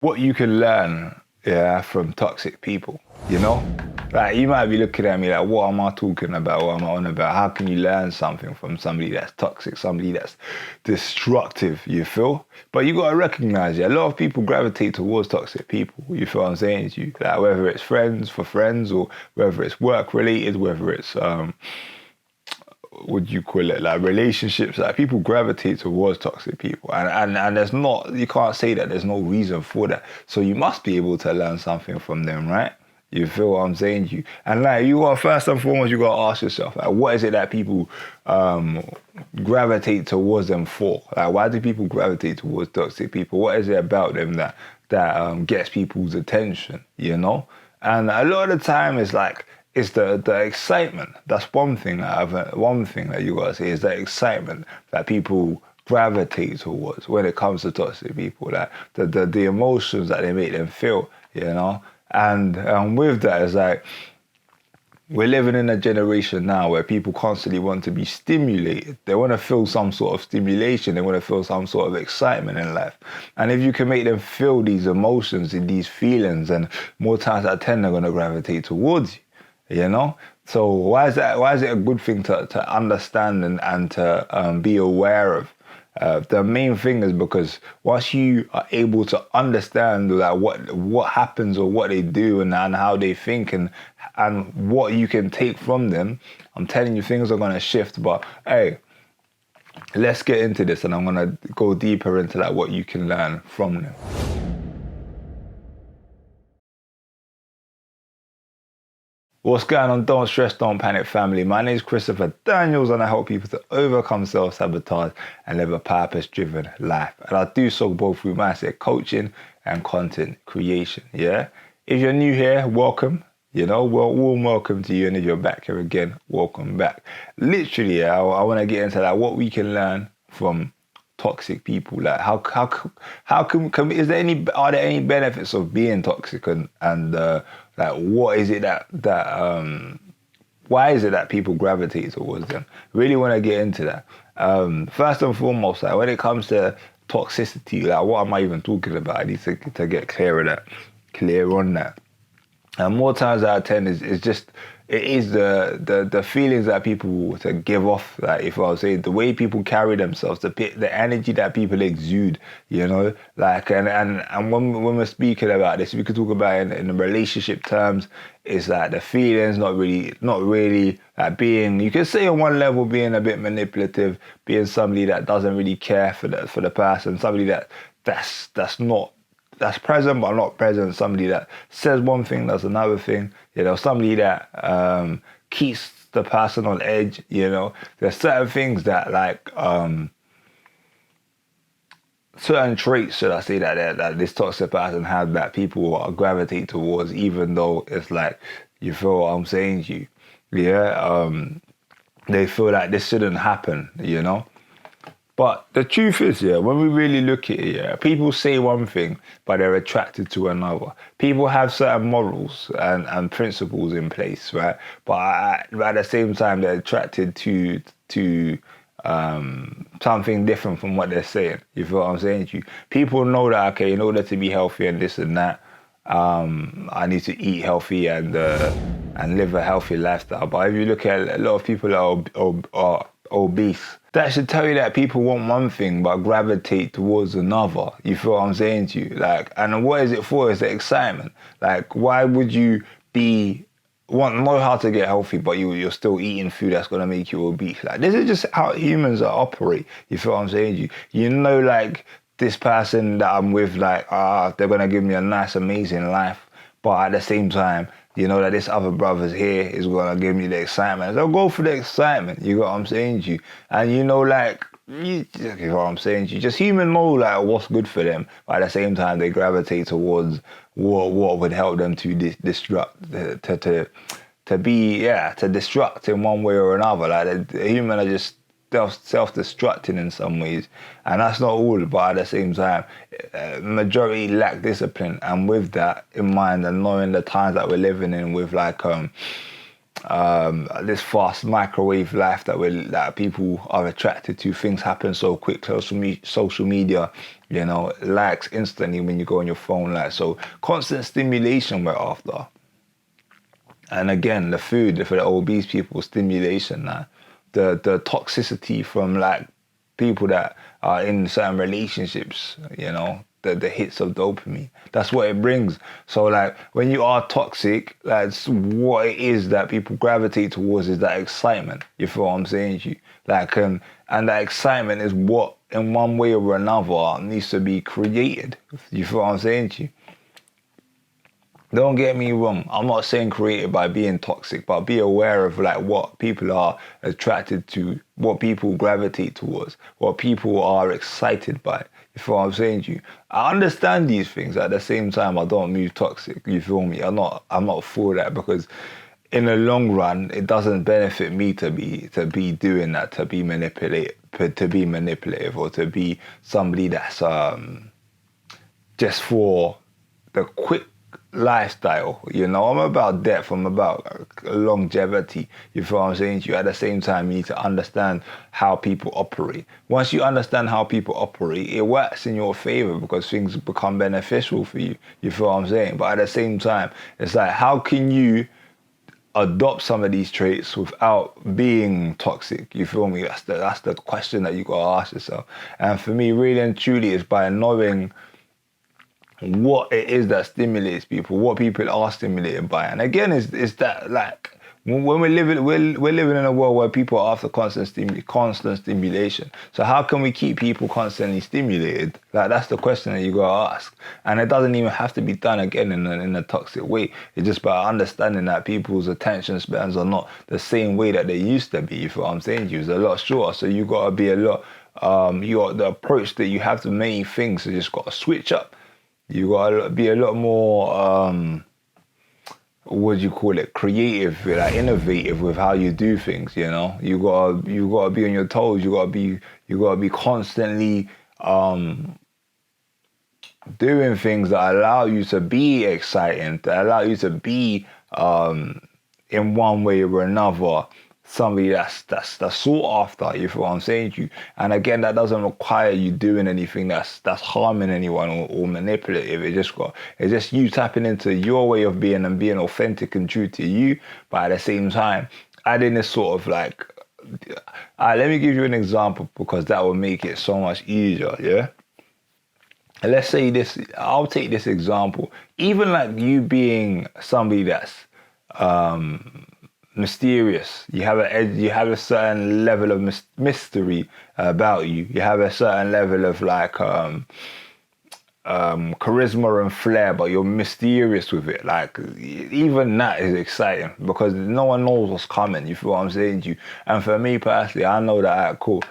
what you can learn, yeah, from toxic people, you know? Like, you might be looking at me like, what am I talking about? What am I on about? How can you learn something from somebody that's toxic, somebody that's destructive, you feel? But you gotta recognize, yeah, a lot of people gravitate towards toxic people, you feel what I'm saying to you? Like, whether it's friends for friends or whether it's work related, whether it's, what do you call it, like relationships, like people gravitate towards toxic people, and there's not, you can't say that there's no reason for that, so you must be able to learn something from them, right? You feel what I'm saying to you? And like, you got, first and foremost, you got to ask yourself, like, what is it that people gravitate towards them for? Like, why do people gravitate towards toxic people? What is it about them that gets people's attention, you know? And a lot of the time it's like, it's the excitement. That's one thing that you gotta say is the excitement that people gravitate towards when it comes to toxic people. Like the emotions that they make them feel, you know. And with that, it's like we're living in a generation now where people constantly want to be stimulated. They want to feel some sort of stimulation. They want to feel some sort of excitement in life. And if you can make them feel these emotions and these feelings, and more times than 10, they're going to gravitate towards you, you know? So why is that? Why is it a good thing to understand and to be aware of? The main thing is because once you are able to understand that what happens or what they do and how they think and what you can take from them, I'm telling you, things are gonna shift. But hey, let's get into this, and I'm gonna go deeper into that, what you can learn from them. What's going on? Don't stress, don't panic, family. My name is Christopher Daniels, and I help people to overcome self-sabotage and live a purpose-driven life. And I do so both through mindset coaching and content creation. Yeah. If you're new here, welcome. You know, well, warm welcome to you. And if you're back here again, welcome back. Literally, I want to get into that, what we can learn from toxic people. Like, how can is there any, are there any benefits of being toxic, and like, what is it that why is it that people gravitate towards them? Really want to get into that. First and foremost, like, when it comes to toxicity, like, what am I even talking about? I need to get clear on that. And more times out of 10 is just, it is the feelings that people to give off. Like, if I was saying, the way people carry themselves, the energy that people exude, you know, like, and when we're speaking about this, we could talk about in the relationship terms, is like the feelings, not really like being, you can say on one level being a bit manipulative, being somebody that doesn't really care for the person, somebody that's present but not present, somebody that says one thing, does another thing, you know, somebody that keeps the person on edge, you know. There's certain things that, like, certain traits, should I say, that this toxic person has, that people gravitate towards, even though it's like, you feel what I'm saying to you, yeah. They feel like this shouldn't happen, you know. But the truth is, yeah, when we really look at it, yeah, people say one thing, but they're attracted to another. People have certain morals and principles in place, right? But at the same time, they're attracted to something different from what they're saying. You feel what I'm saying to you? People know that, okay, in order to be healthy and this and that, I need to eat healthy and live a healthy lifestyle. But if you look at a lot of people that are obese, that should tell you that people want one thing but gravitate towards another. You feel what I'm saying to you? Like, and what is it for? Is the excitement. Like, why would you know how to get healthy, but you're still eating food that's gonna make you obese? Like, this is just how humans operate. You feel what I'm saying to you? You know, like, this person that I'm with, like, they're gonna give me a nice, amazing life, but at the same time, you know that this other brother's here is gonna give me the excitement. So go for the excitement. You got what I'm saying to you? And you know, like, you know what I'm saying to you? Just human know, like, what's good for them, but at the same time, they gravitate towards what would help them to destruct, to destruct in one way or another. Like, the human are just self-destructing in some ways, and that's not all, but at the same time, majority lack discipline. And with that in mind, and knowing the times that we're living in, with like this fast microwave life that people are attracted to, things happen so quick. Social media You know, likes instantly when you go on your phone, like, so constant stimulation we're after. And again, the food for the obese people, stimulation, the toxicity from like people that are in certain relationships, you know, the hits of dopamine. That's what it brings. So like when you are toxic, that's what it is that people gravitate towards, is that excitement. You feel what I'm saying to you? Like and that excitement is what in one way or another needs to be created. You feel what I'm saying to you? Don't get me wrong, I'm not saying create it by being toxic, but be aware of like what people are attracted to, what people gravitate towards, what people are excited by. You feel what I'm saying to you? I understand these things. At the same time, I don't move toxic. You feel me? I'm not for that, because in the long run, it doesn't benefit me to be doing that, to be manipulative, or to be somebody that's just for the quick lifestyle. You know, I'm about depth, I'm about longevity. You feel what I'm saying to you? At the same time, you need to understand how people operate. Once you understand how people operate, it works in your favor because things become beneficial for you. You feel what I'm saying? But at the same time, it's like, how can you adopt some of these traits without being toxic? You feel me? That's the question that you gotta ask yourself. And for me, really and truly, is by knowing what it is that stimulates people, what people are stimulated by. And again, is that like when we're living in a world where people are after constant stimulation. So how can we keep people constantly stimulated? Like, that's the question that you gotta ask. And it doesn't even have to be done again in a toxic way. It's just by understanding that people's attention spans are not the same way that they used to be. You feel what I'm saying? It's a lot shorter. So you gotta be a lot the approach that you have to many things, so you just gotta switch up. You gotta be a lot more, what do you call it, creative, like innovative with how you do things. You know, you gotta be on your toes. You gotta be constantly doing things that allow you to be exciting, that allow you to be in one way or another somebody that's sought after. You feel what I'm saying to you? And again, that doesn't require you doing anything that's harming anyone or manipulative. It's just you tapping into your way of being and being authentic and true to you, but at the same time adding this sort of like, let me give you an example, because that will make it so much easier. Yeah, and let's say this, I'll take this example, even like you being somebody that's mysterious. You have a certain level of mystery about you. You have a certain level of like charisma and flair, but you're mysterious with it. Like, even that is exciting because no one knows what's coming. You feel what I'm saying to you? And for me personally, I know that, cool,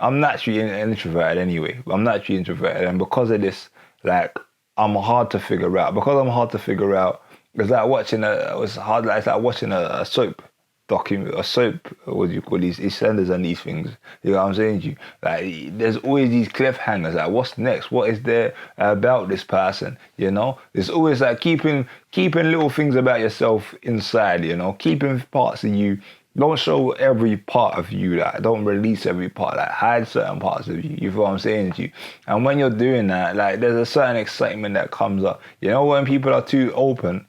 I'm naturally introverted anyway. I'm naturally introverted, and because of this, like, I'm hard to figure out. Because I'm hard to figure out, it's like watching it's like watching a soap a soap, what do you call these EastEnders and these things. You know what I'm saying to you? Like, there's always these cliffhangers, like, what's next? What is there about this person? You know? It's always like keeping little things about yourself inside, you know, keeping parts of you. Don't show every part of you, like, don't release every part, like, hide certain parts of you. You feel what I'm saying to you? And when you're doing that, like, there's a certain excitement that comes up. You know, when people are too open,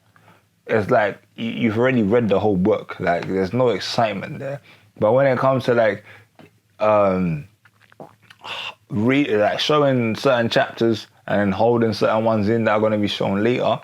it's like you've already read the whole book. Like, there's no excitement there. But when it comes to like like showing certain chapters and holding certain ones in that are going to be shown later,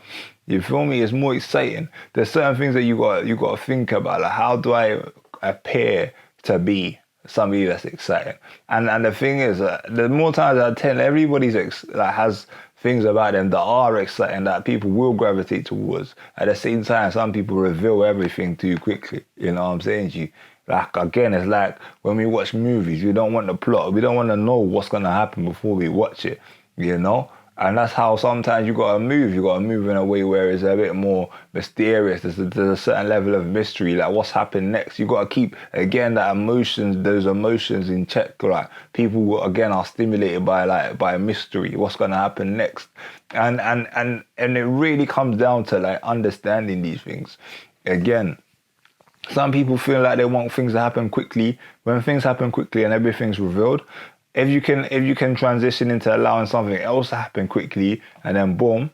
you feel me? It's more exciting. There's certain things that you got to think about. Like, how do I appear to be somebody that's exciting? And the thing is, the more times I tell, everybody's has things about them that are exciting, that people will gravitate towards. At the same time, some people reveal everything too quickly. You know what I'm saying to you? Like, again, it's like when we watch movies, we don't want the plot. We don't want to know what's going to happen before we watch it, you know? And that's how sometimes you got to move. You got to move in a way where it's a bit more mysterious. There's a certain level of mystery, like what's happened next. You got to keep, again, those emotions in check. Like, people, again, are stimulated by mystery. What's going to happen next? And it really comes down to like understanding these things. Again, some people feel like they want things to happen quickly. When things happen quickly and everything's revealed, if you can transition into allowing something else to happen quickly, and then boom,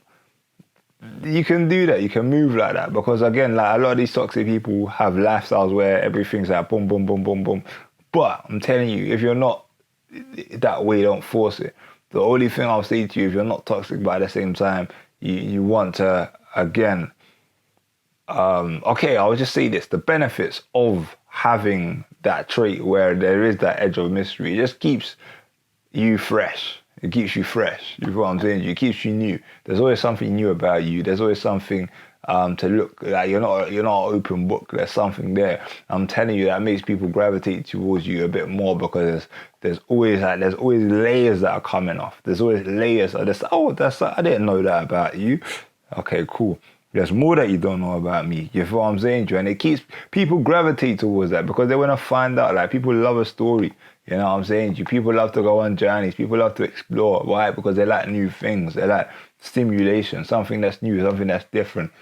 you can do that. You can move like that, because again, like a lot of these toxic people have lifestyles where everything's like boom, boom, boom, boom, boom. But I'm telling you, if you're not that way, don't force it. The only thing I'll say to you, if you're not toxic, but at the same time, you want to, again, okay, I'll just say this. The benefits of having that trait where there is that edge of mystery, it just keeps you fresh. It keeps you fresh. You know what I'm saying? It keeps you new. There's always something new about you. There's always something to look like. You're not an open book. There's something there. I'm telling you, that makes people gravitate towards you a bit more, because there's always layers that are coming off. There's always layers of this. Oh, I didn't know that about you. Okay, cool. There's more that you don't know about me. You feel what I'm saying, Joe? And it keeps people gravitate towards that, because they want to find out. Like, people love a story. You know what I'm saying? People love to go on journeys. People love to explore. Why? Because they like new things. They like stimulation, something that's new, something that's different.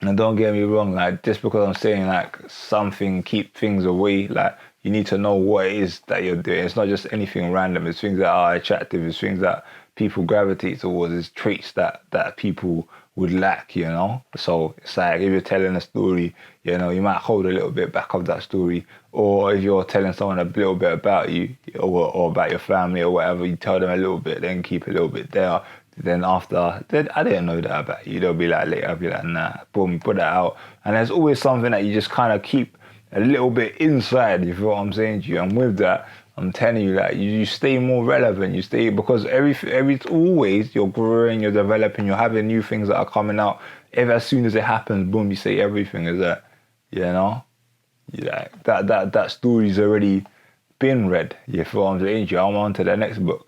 And don't get me wrong, like, just because I'm saying like something, keep things away, like, you need to know what it is that you're doing. It's not just anything random. It's things that are attractive. It's things that people gravitate towards. It's traits that people would lack, you know? So it's like, if you're telling a story, you know, you might hold a little bit back of that story. Or if you're telling someone a little bit about you, or about your family or whatever, you tell them a little bit, then keep a little bit there. Then after, I didn't know that about you. They'll be like, later, I'll be like, nah, boom, put that out. And there's always something that you just kind of keep a little bit inside, you feel what I'm saying to you? And with that, I'm telling you that you stay more relevant. You stay, because always you're growing, you're developing, you're having new things that are coming out. As soon as it happens, boom, you say everything is that, you know? Yeah, that story's already been read. You feel what I'm saying to you? I'm on to the next book.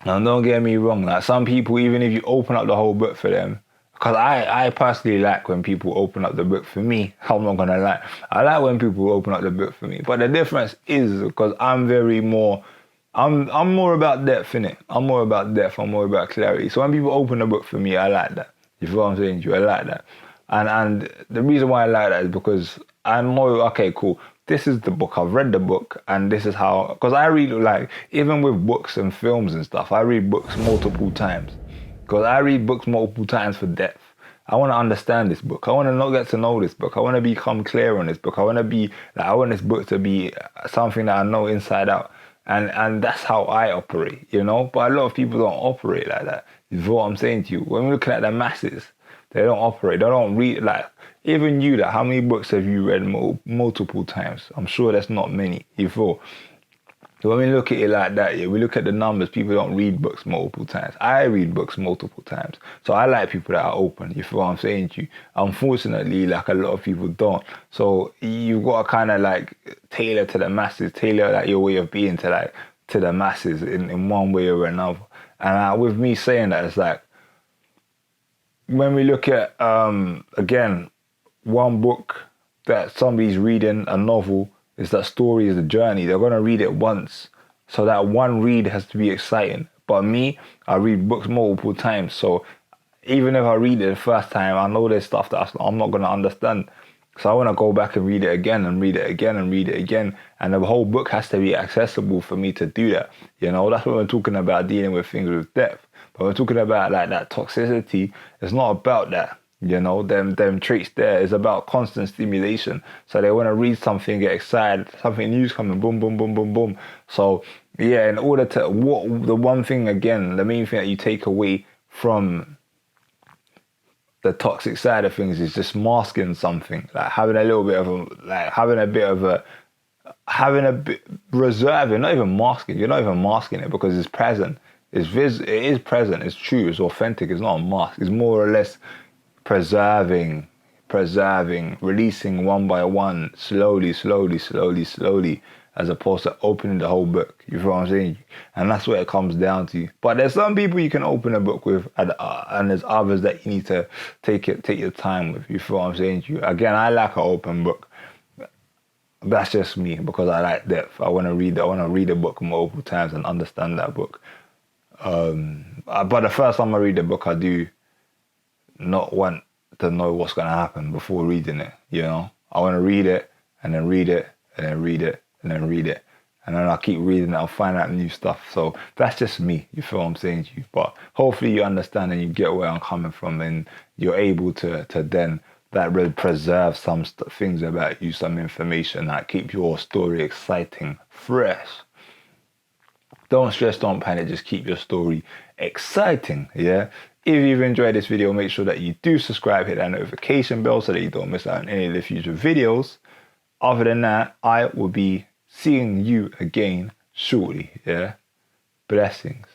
Now, don't get me wrong, like, some people, even if you open up the whole book for them, because I personally like when people open up the book for me. I'm not gonna lie. I like when people open up the book for me. But the difference is, because I'm more about depth, innit? I'm more about depth, I'm more about clarity. So when people open the book for me, I like that. You feel what I'm saying to you? I like that. And the reason why I like that is because I know, okay, cool, this is the book, I've read the book, and this is how, because I read, like, even with books and films and stuff, I read books multiple times. Because I read books multiple times for depth. I want to understand this book. I want to not get to know this book. I want to become clear on this book. I want this book to be something that I know inside out. And that's how I operate, you know? But a lot of people don't operate like that. You know what I'm saying to you? When we're looking at the masses, they don't operate. They don't read, like, even you, like, how many books have you read multiple times? I'm sure that's not many. You feel? So when we look at it like that, yeah, we look at the numbers, people don't read books multiple times. I read books multiple times. So I like people that are open, you feel what I'm saying to you? Unfortunately, like, a lot of people don't. So you've got to kind of, like, tailor to the masses, tailor, like, your way of being to the masses in one way or another. And with me saying that, it's like, when we look at, again, one book that somebody's reading, a novel, is that story is a journey. They're going to read it once. So that one read has to be exciting. But me, I read books multiple times. So even if I read it the first time, I know there's stuff that I'm not going to understand. So I want to go back and read it again and read it again and read it again. And the whole book has to be accessible for me to do that. You know, that's what we're talking about, dealing with things with depth. But we're talking about, like, that toxicity. It's not about that. You know, them traits there is about constant stimulation. So they want to read something, get excited, something new's coming, boom, boom, boom, boom, boom. So yeah, in order to, the one thing, again, the main thing that you take away from the toxic side of things is just masking something, like having a bit reserving, not even masking. You're not even masking it, because it's present. It is present. It's true. It's authentic. It's not a mask. It's more or less preserving, releasing one by one, slowly, as opposed to opening the whole book. You feel what I'm saying? And that's what it comes down to. But there's some people you can open a book with, and there's others that you need to take your time with. You feel what I'm saying to you? Again, I like an open book. That's just me, because I like depth. I want to read a book multiple times and understand that book. But the first time I read the book, I do not want to know what's going to happen before reading it, you know? I want to read it, and then read it, and then read it, and then read it. and then I'll keep reading it, I'll find out new stuff. So that's just me, you feel what I'm saying to you? But hopefully you understand and you get where I'm coming from, and you're able to then that will preserve some things about you, some information that keep your story exciting, fresh. Don't stress, don't panic, just keep your story exciting, yeah? If you've enjoyed this video, make sure that you do subscribe, hit that notification bell so that you don't miss out on any of the future videos. Other than that, I will be seeing you again shortly, yeah? Blessings.